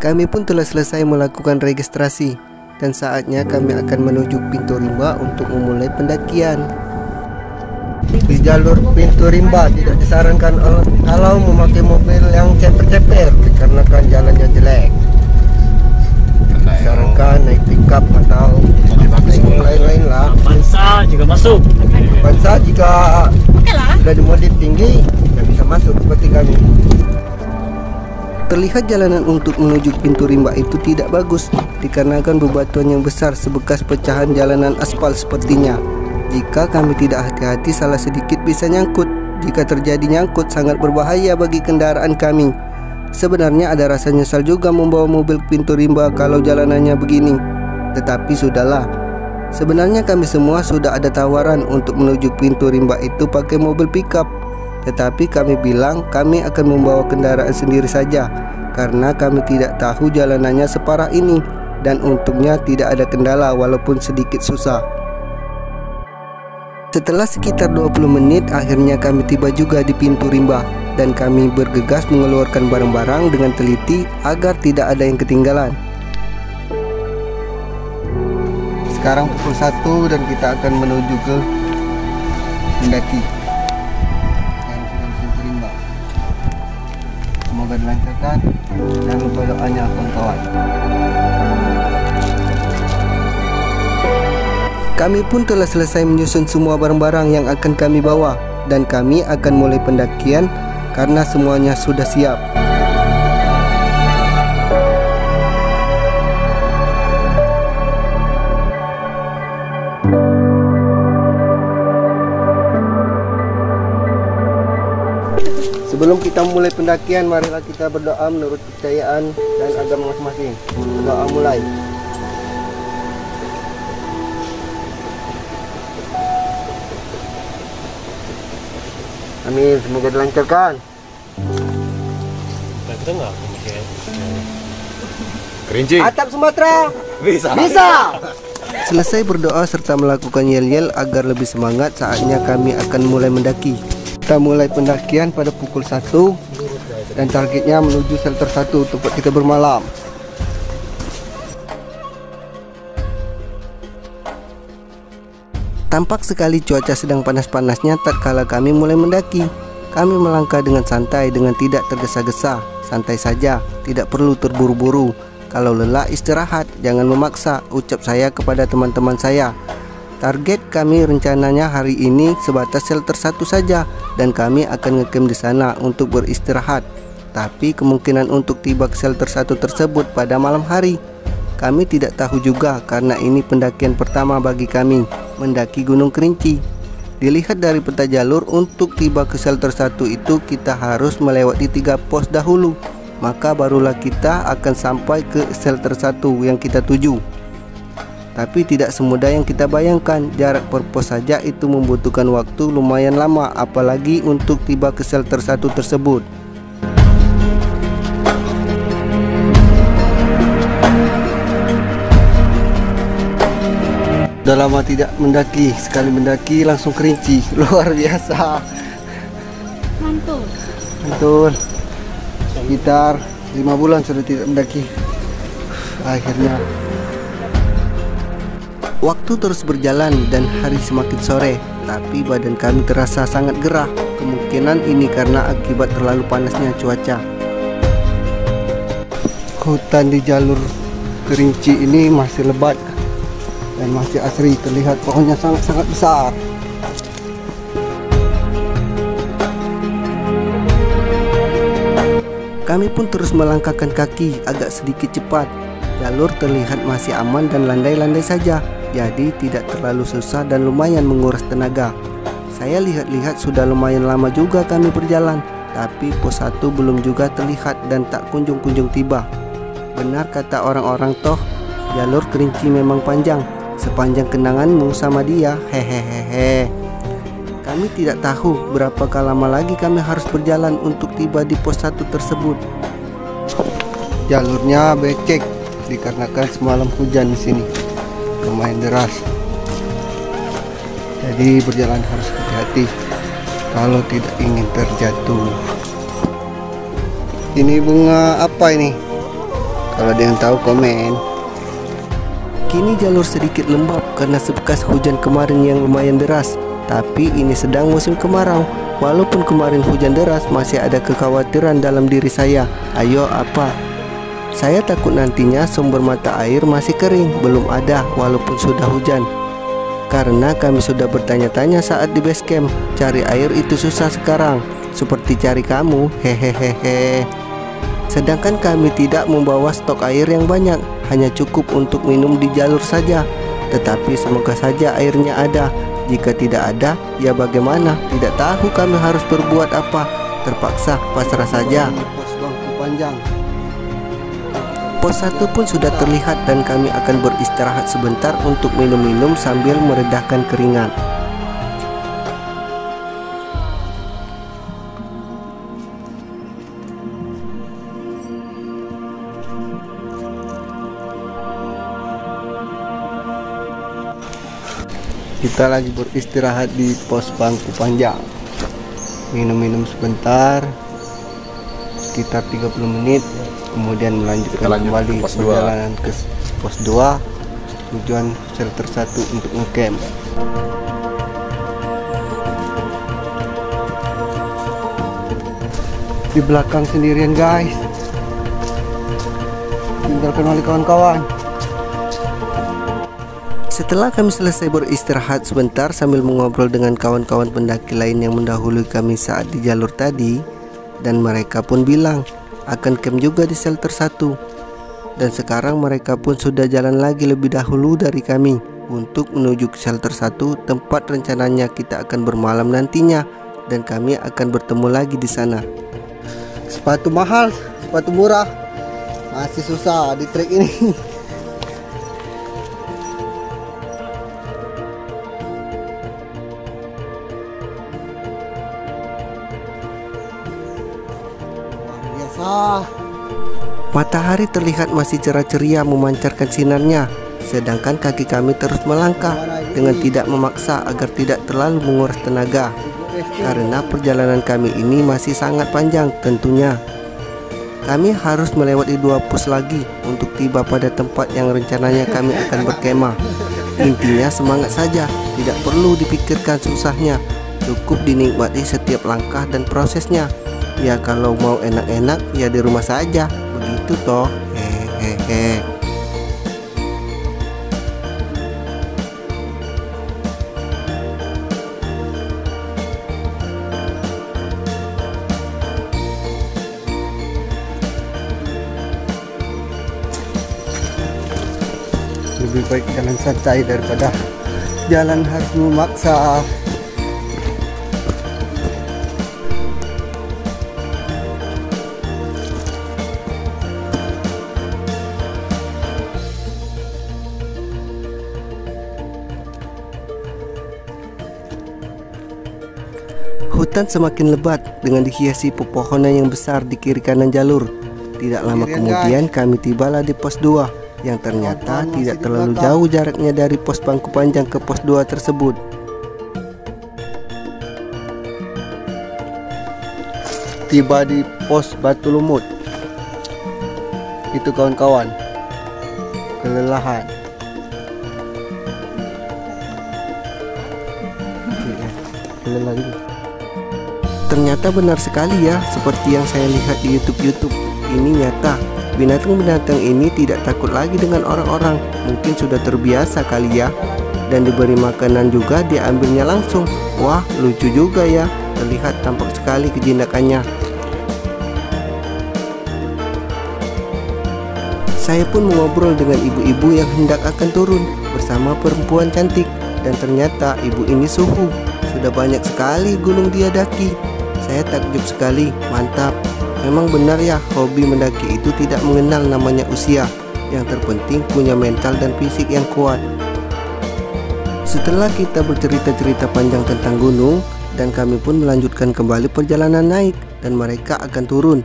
Kami pun telah selesai melakukan registrasi dan saatnya kami akan menuju pintu rimba untuk memulai pendakian. Di jalur pintu rimba tidak disarankan kalau memakai mobil yang ceper-ceper dikarenakan jalannya jelek. Disarankan naik pickup atau lain-lain lah. Pansa juga masuk. Pansa jika sudah dimodif tinggi dan bisa masuk seperti kami. Terlihat jalanan untuk menuju pintu rimba itu tidak bagus dikarenakan bebatuan yang besar sebekas pecahan jalanan aspal sepertinya. Jika kami tidak hati-hati, salah sedikit bisa nyangkut. Jika terjadi nyangkut sangat berbahaya bagi kendaraan kami. Sebenarnya ada rasa nyesal juga membawa mobil ke pintu rimba kalau jalanannya begini. Tetapi sudahlah. Sebenarnya kami semua sudah ada tawaran untuk menuju pintu rimba itu pakai mobil pickup. Tetapi kami bilang kami akan membawa kendaraan sendiri saja karena kami tidak tahu jalanannya separah ini dan untungnya tidak ada kendala walaupun sedikit susah. Setelah sekitar 20 menit akhirnya kami tiba juga di pintu rimba dan kami bergegas mengeluarkan barang-barang dengan teliti agar tidak ada yang ketinggalan. Sekarang pukul 1 dan kita akan menuju ke mendaki. Semoga dilancarkan. Jangan lupa doanya kawan-kawan. Kami pun telah selesai menyusun semua barang-barang yang akan kami bawa dan kami akan mulai pendakian karena semuanya sudah siap. Sebelum kita mulai pendakian, marilah kita berdoa menurut kepercayaan dan agama masing-masing. Doa mulai. Amin, semoga dilancarkan. Kita nggak pakai kerinci. Atap Sumatera bisa. Selesai berdoa serta melakukan yel-yel agar lebih semangat, saatnya kami akan mulai mendaki. Kita mulai pendakian pada pukul 1 dan targetnya menuju shelter 1 tempat kita bermalam. Tampak sekali cuaca sedang panas-panasnya tatkala kami mulai mendaki. Kami melangkah dengan santai dengan tidak tergesa-gesa, santai saja, tidak perlu terburu-buru. Kalau lelah istirahat, jangan memaksa, ucap saya kepada teman-teman saya. Target kami rencananya hari ini sebatas shelter 1 saja dan kami akan ngecamp di sana untuk beristirahat. Tapi kemungkinan untuk tiba ke shelter 1 tersebut pada malam hari. Kami tidak tahu juga karena ini pendakian pertama bagi kami, mendaki Gunung Kerinci. Dilihat dari peta jalur, untuk tiba ke shelter 1 itu kita harus melewati 3 pos dahulu. Maka barulah kita akan sampai ke shelter 1 yang kita tuju. Tapi tidak semudah yang kita bayangkan. Jarak per pos saja itu membutuhkan waktu lumayan lama, apalagi untuk tiba ke shelter 1 tersebut. Sudah lama tidak mendaki, sekali mendaki langsung Kerinci, luar biasa. Mantul. Sekitar 5 bulan sudah tidak mendaki. Akhirnya waktu terus berjalan dan hari semakin sore, tapi badan kami terasa sangat gerah. Kemungkinan ini karena akibat terlalu panasnya cuaca. Hutan di jalur Kerinci ini masih lebat dan masih asri, terlihat pohonnya sangat-sangat besar. Kami pun terus melangkahkan kaki agak sedikit cepat. Jalur terlihat masih aman dan landai-landai saja, jadi tidak terlalu susah dan lumayan menguras tenaga. Saya lihat-lihat sudah lumayan lama juga kami berjalan, tapi pos 1 belum juga terlihat dan tak kunjung-kunjung tiba. Benar kata orang-orang toh, jalur Kerinci memang panjang, sepanjang kenanganmu sama dia, hehehehe. Kami tidak tahu berapa lama lagi kami harus berjalan untuk tiba di pos 1 tersebut. Jalurnya becek dikarenakan semalam hujan di sini lumayan deras. Jadi berjalan harus hati-hati kalau tidak ingin terjatuh. Ini bunga apa ini? Kalau ada yang tahu komen. Kini jalur sedikit lembab karena sebekas hujan kemarin yang lumayan deras. Tapi ini sedang musim kemarau. Walaupun kemarin hujan deras, masih ada kekhawatiran dalam diri saya. Ayo apa? Saya takut nantinya sumber mata air masih kering, belum ada walaupun sudah hujan. Karena kami sudah bertanya-tanya saat di base camp, cari air itu susah sekarang, seperti cari kamu, hehehehe. Sedangkan kami tidak membawa stok air yang banyak, hanya cukup untuk minum di jalur saja. Tetapi semoga saja airnya ada. Jika tidak ada, ya bagaimana? Tidak tahu kami harus berbuat apa. Terpaksa pasrah saja. Pos bangku panjang. Pos 1 pun sudah terlihat dan kami akan beristirahat sebentar untuk minum-minum sambil meredahkan keringat. Kita lagi beristirahat di pos bangku panjang. Minum-minum sebentar, sekitar 30 menit. Kemudian melanjutkan kembali perjalanan ke pos 2, tujuan shelter 1 untuk ngecamp. Di belakang sendirian guys, tinggalkan oleh kawan-kawan. Setelah kami selesai beristirahat sebentar sambil mengobrol dengan kawan-kawan pendaki lain yang mendahului kami saat di jalur tadi, dan mereka pun bilang akan camp juga di shelter 1. Dan sekarang mereka pun sudah jalan lagi lebih dahulu dari kami untuk menuju ke shelter 1, tempat rencananya kita akan bermalam nantinya, dan kami akan bertemu lagi di sana. Sepatu mahal, sepatu murah, masih susah di trek ini. Matahari terlihat masih cerah ceria memancarkan sinarnya, sedangkan kaki kami terus melangkah dengan tidak memaksa agar tidak terlalu menguras tenaga. Karena perjalanan kami ini masih sangat panjang tentunya. Kami harus melewati 2 pos lagi untuk tiba pada tempat yang rencananya kami akan berkemah. Intinya semangat saja, tidak perlu dipikirkan susahnya, cukup dinikmati setiap langkah dan prosesnya. Ya kalau mau enak-enak ya di rumah saja, begitu toh. Hehehe. Lebih baik jalan santai daripada jalan harus memaksa. Hutan semakin lebat dengan dihiasi pepohonan yang besar di kiri kanan jalur. Tidak lama kemudian kami tibalah di pos 2 yang ternyata tidak terlalu jauh jaraknya dari pos bangku panjang ke pos 2 tersebut. Tiba di pos Batu Lumut. Itu kawan-kawan, kelelahan. Kelelahan. Ternyata benar sekali ya, seperti yang saya lihat di YouTube. Ini nyata, binatang-binatang ini tidak takut lagi dengan orang-orang. Mungkin sudah terbiasa kali ya. Dan diberi makanan juga diambilnya langsung. Wah, lucu juga ya. Terlihat tampak sekali kejinakannya. Saya pun mengobrol dengan ibu-ibu yang hendak akan turun bersama perempuan cantik. Dan ternyata ibu ini suhu. Sudah banyak sekali gunung dia daki. Saya takjub sekali, mantap. Memang benar ya, hobi mendaki itu tidak mengenal namanya usia. Yang terpenting punya mental dan fisik yang kuat. Setelah kita bercerita-cerita panjang tentang gunung, dan kami pun melanjutkan kembali perjalanan naik, dan mereka akan turun.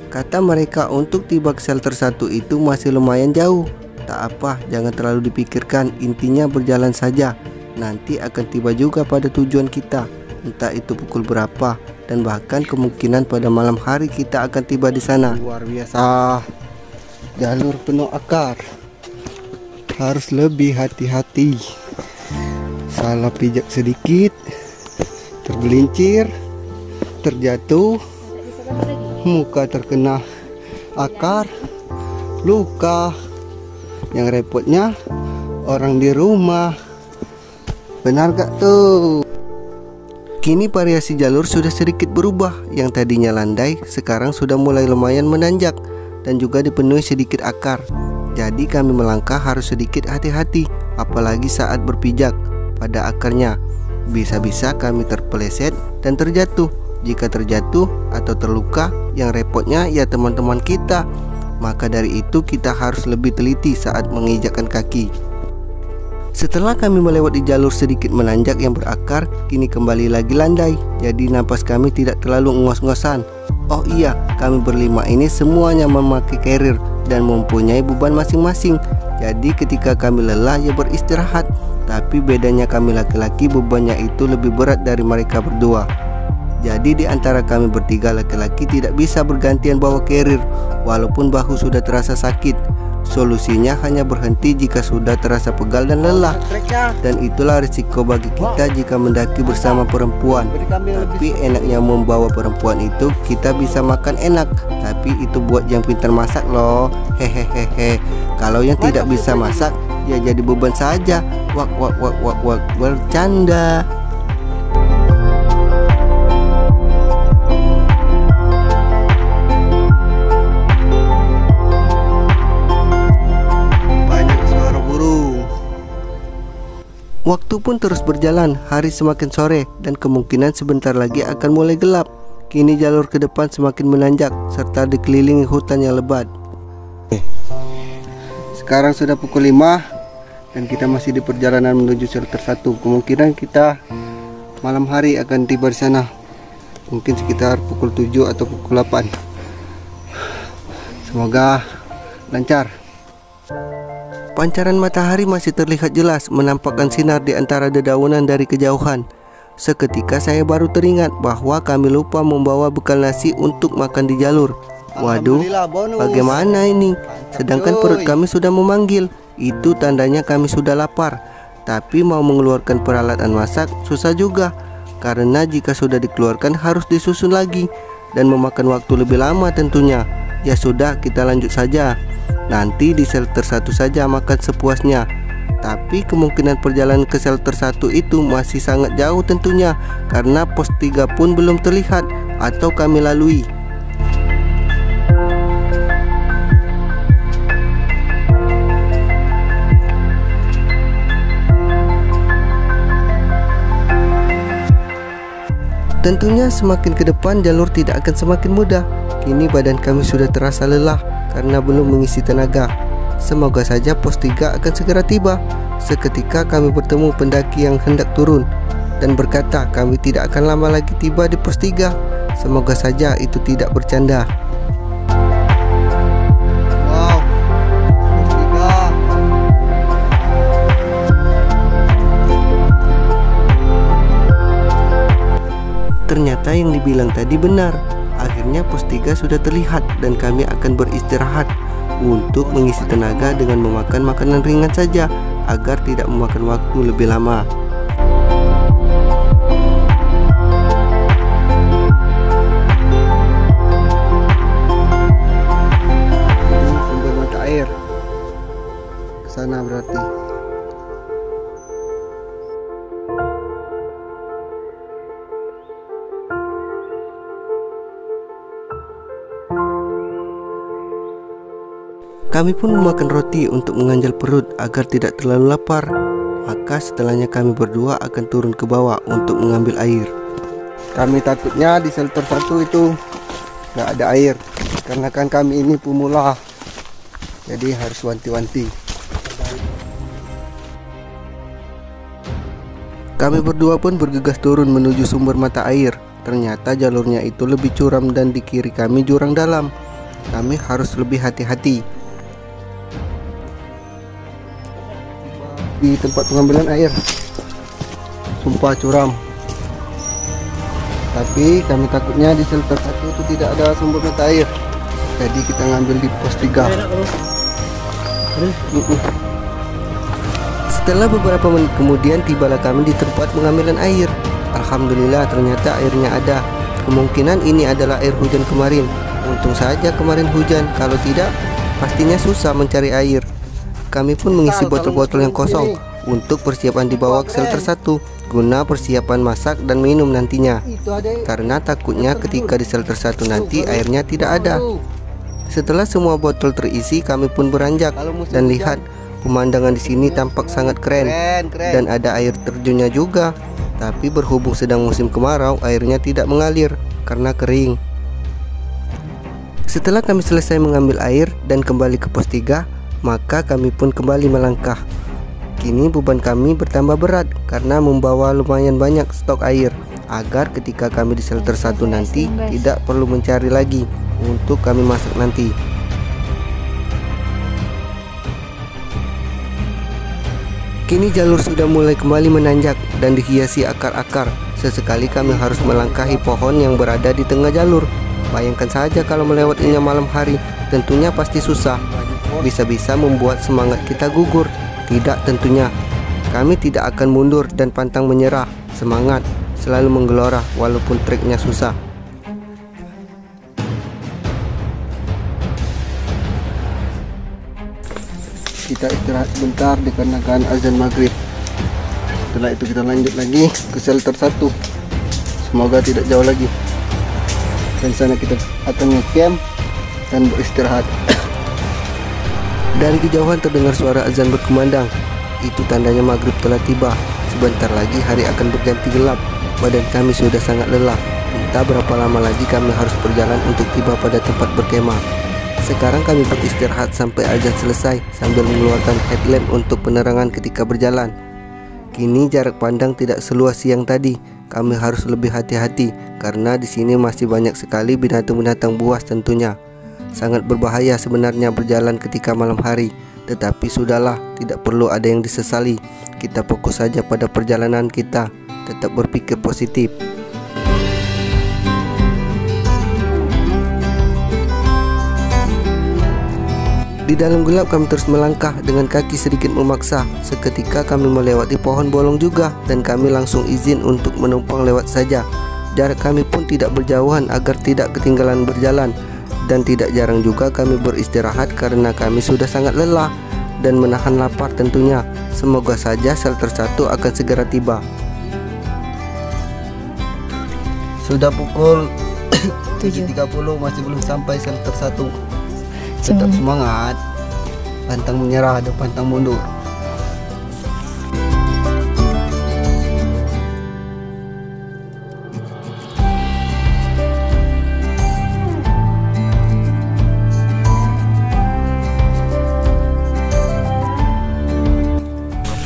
Kata mereka untuk tiba ke shelter 1 itu masih lumayan jauh. Tak apa, jangan terlalu dipikirkan, intinya berjalan saja. Nanti akan tiba juga pada tujuan kita, entah itu pukul berapa. Dan bahkan kemungkinan pada malam hari kita akan tiba di sana. Luar biasa. jalur penuh akar, harus lebih hati-hati. Salah pijak sedikit, tergelincir, terjatuh, muka terkena akar, luka. Yang repotnya orang di rumah. Benar gak tuh? Kini variasi jalur sudah sedikit berubah. Yang tadinya landai sekarang sudah mulai lumayan menanjak dan juga dipenuhi sedikit akar. Jadi kami melangkah harus sedikit hati-hati, apalagi saat berpijak pada akarnya. Bisa-bisa kami terpeleset dan terjatuh. Jika terjatuh atau terluka, yang repotnya ya teman-teman kita. Maka dari itu kita harus lebih teliti saat menginjakkan kaki. Setelah kami melewati jalur sedikit menanjak yang berakar, kini kembali lagi landai. Jadi napas kami tidak terlalu ngos-ngosan. Oh iya, kami berlima ini semuanya memakai carrier dan mempunyai beban masing-masing. Jadi ketika kami lelah ya beristirahat. Tapi bedanya kami laki-laki bebannya itu lebih berat dari mereka berdua. Jadi di antara kami bertiga laki-laki tidak bisa bergantian bawa carrier walaupun bahu sudah terasa sakit. Solusinya hanya berhenti jika sudah terasa pegal dan lelah. Dan itulah risiko bagi kita jika mendaki bersama perempuan. Tapi enaknya membawa perempuan itu kita bisa makan enak. Tapi itu buat yang pintar masak loh. Hehehehe. Kalau yang tidak bisa masak ya jadi beban saja. Wak wak wak wak wak, bercanda. Waktu pun terus berjalan, hari semakin sore dan kemungkinan sebentar lagi akan mulai gelap. Kini jalur ke depan semakin menanjak serta dikelilingi hutan yang lebat. Sekarang sudah pukul 5 dan kita masih di perjalanan menuju shelter 1. Kemungkinan kita malam hari akan tiba di sana. Mungkin sekitar pukul 7 atau pukul 8. Semoga lancar. Pancaran matahari masih terlihat jelas menampakkan sinar di antara dedaunan dari kejauhan. Seketika saya baru teringat bahwa kami lupa membawa bekal nasi untuk makan di jalur. Waduh, bagaimana ini? Sedangkan perut kami sudah memanggil. Itu tandanya kami sudah lapar. Tapi mau mengeluarkan peralatan masak susah juga. Karena jika sudah dikeluarkan harus disusun lagi dan memakan waktu lebih lama tentunya. Ya sudah, kita lanjut saja. Nanti di shelter 1 saja makan sepuasnya. Tapi kemungkinan perjalanan ke shelter 1 itu masih sangat jauh tentunya, karena pos 3 pun belum terlihat atau kami lalui. Tentunya semakin ke depan jalur tidak akan semakin mudah. Kini badan kami sudah terasa lelah karena belum mengisi tenaga. Semoga saja pos 3 akan segera tiba. Seketika kami bertemu pendaki yang hendak turun dan berkata kami tidak akan lama lagi tiba di pos 3. Semoga saja itu tidak bercanda. Wow, pos 3. Ternyata yang dibilang tadi benar. Akhirnya pos 3 sudah terlihat dan kami akan beristirahat untuk mengisi tenaga dengan memakan makanan ringan saja agar tidak memakan waktu lebih lama. Ini sumber mata air. Ke sana berarti. Kami pun memakan roti untuk menganjal perut agar tidak terlalu lapar. Maka setelahnya kami berdua akan turun ke bawah untuk mengambil air. Kami takutnya di shelter 1 itu nggak ada air, karena kan kami ini pemula, jadi harus wanti-wanti. Kami berdua pun bergegas turun menuju sumber mata air. Ternyata jalurnya itu lebih curam dan di kiri kami jurang dalam. Kami harus lebih hati-hati. Di tempat pengambilan air, sumpah curam. Tapi kami takutnya di shelter 1 itu tidak ada sumber mata air. Jadi kita ngambil di pos 3. Setelah beberapa menit kemudian tibalah kami di tempat pengambilan air. Alhamdulillah ternyata airnya ada. Kemungkinan ini adalah air hujan kemarin. Untung saja kemarin hujan, kalau tidak pastinya susah mencari air. Kami pun mengisi botol-botol yang kosong untuk persiapan dibawa ke shelter 1 guna persiapan masak dan minum nantinya. Karena takutnya ketika di shelter 1 nanti airnya tidak ada. Setelah semua botol terisi, kami pun beranjak dan lihat pemandangan di sini tampak sangat keren dan ada air terjunnya juga. Tapi berhubung sedang musim kemarau, airnya tidak mengalir karena kering. Setelah kami selesai mengambil air dan kembali ke pos 3, maka kami pun kembali melangkah. Kini beban kami bertambah berat karena membawa lumayan banyak stok air, agar ketika kami di shelter 1 nanti tidak perlu mencari lagi untuk kami masak nanti. Kini jalur sudah mulai kembali menanjak dan dihiasi akar-akar. Sesekali kami harus melangkahi pohon yang berada di tengah jalur. Bayangkan saja kalau melewatinya malam hari, tentunya pasti susah. Bisa-bisa membuat semangat kita gugur. Tidak tentunya. Kami tidak akan mundur dan pantang menyerah. Semangat, selalu menggelora walaupun treknya susah. Kita istirahat sebentar dikarenakan azan maghrib. Setelah itu kita lanjut lagi ke shelter 1. Semoga tidak jauh lagi. Dan sana kita akan nge-camp dan beristirahat. Dari kejauhan terdengar suara azan berkumandang. Itu tandanya maghrib telah tiba. Sebentar lagi hari akan berganti gelap. Badan kami sudah sangat lelah. Entah berapa lama lagi kami harus berjalan untuk tiba pada tempat berkemah. Sekarang kami beristirahat sampai azan selesai sambil mengeluarkan headlamp untuk penerangan ketika berjalan. Kini jarak pandang tidak seluas siang tadi. Kami harus lebih hati-hati karena di sini masih banyak sekali binatang-binatang buas tentunya. Sangat berbahaya sebenarnya berjalan ketika malam hari. Tetapi sudahlah, tidak perlu ada yang disesali. Kita fokus saja pada perjalanan kita. Tetap berpikir positif. Di dalam gelap kami terus melangkah dengan kaki sedikit memaksa. Seketika kami melewati pohon bolong juga dan kami langsung izin untuk menumpang lewat saja. Jarak kami pun tidak berjauhan agar tidak ketinggalan berjalan. Dan tidak jarang juga kami beristirahat karena kami sudah sangat lelah dan menahan lapar tentunya. Semoga saja shelter 1 akan segera tiba. Sudah pukul 7.30 masih belum sampai shelter 1. Tetap semangat, pantang menyerah dan pantang mundur.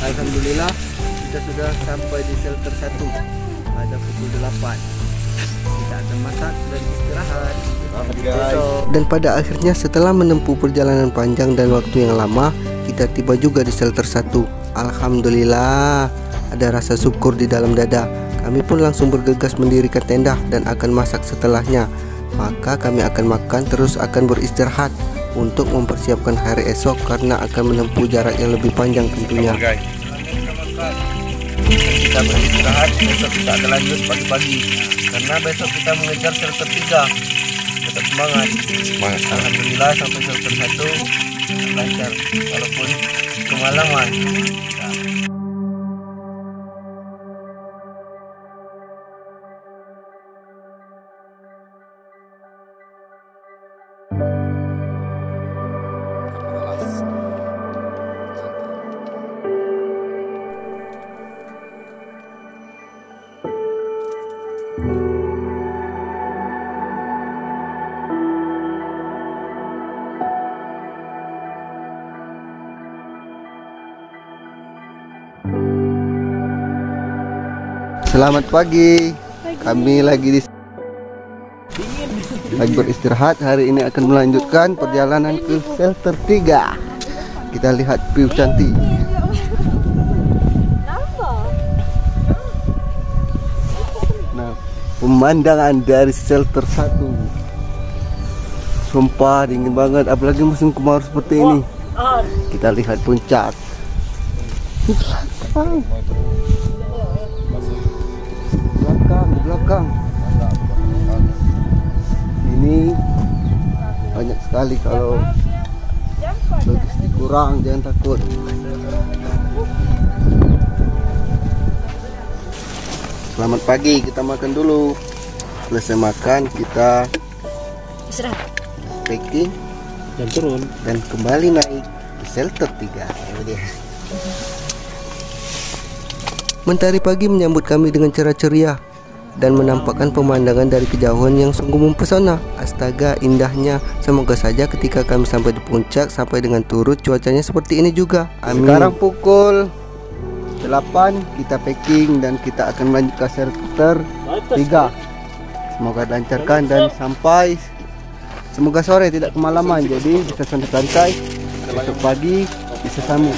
Alhamdulillah kita sudah sampai di shelter 1 pada pukul 8. Kita akan masak dan istirahat. Dan pada akhirnya setelah menempuh perjalanan panjang dan waktu yang lama, kita tiba juga di shelter 1. Alhamdulillah, ada rasa syukur di dalam dada. Kami pun langsung bergegas mendirikan tenda dan akan masak setelahnya. Maka kami akan makan terus akan beristirahat untuk mempersiapkan hari esok karena akan menempuh jarak yang lebih panjang tentunya. Kita beristirahat, besok kita akan lanjut pagi-pagi karena besok kita mengejar shelter 3. Tetap semangat. Alhamdulillah sampai shelter 1 lancar walaupun kemalaman. Selamat pagi. Kami lagi beristirahat. Hari ini akan melanjutkan perjalanan ke shelter 3. Kita lihat view cantik. Nah, pemandangan dari shelter 1. Sumpah dingin banget, apalagi musim kemarau seperti ini. Kita lihat puncak. Belakang. Ini banyak sekali, kalau logistik kurang jangan takut. Selamat pagi, kita makan dulu. Selesai makan kita packing Dan turun. dan kembali naik ke shelter 3. Mentari pagi menyambut kami dengan cerah ceria dan menampakkan pemandangan dari kejauhan yang sungguh mempesona. Astaga, indahnya. Semoga saja ketika kami sampai di puncak, sampai dengan turut cuacanya seperti ini juga. Amin. Sekarang pukul 8, kita packing dan kita akan melanjut ke shelter 3. Semoga dilancarkan dan sampai, semoga sore tidak kemalaman, jadi bisa santai-santai, besok pagi bisa sambung.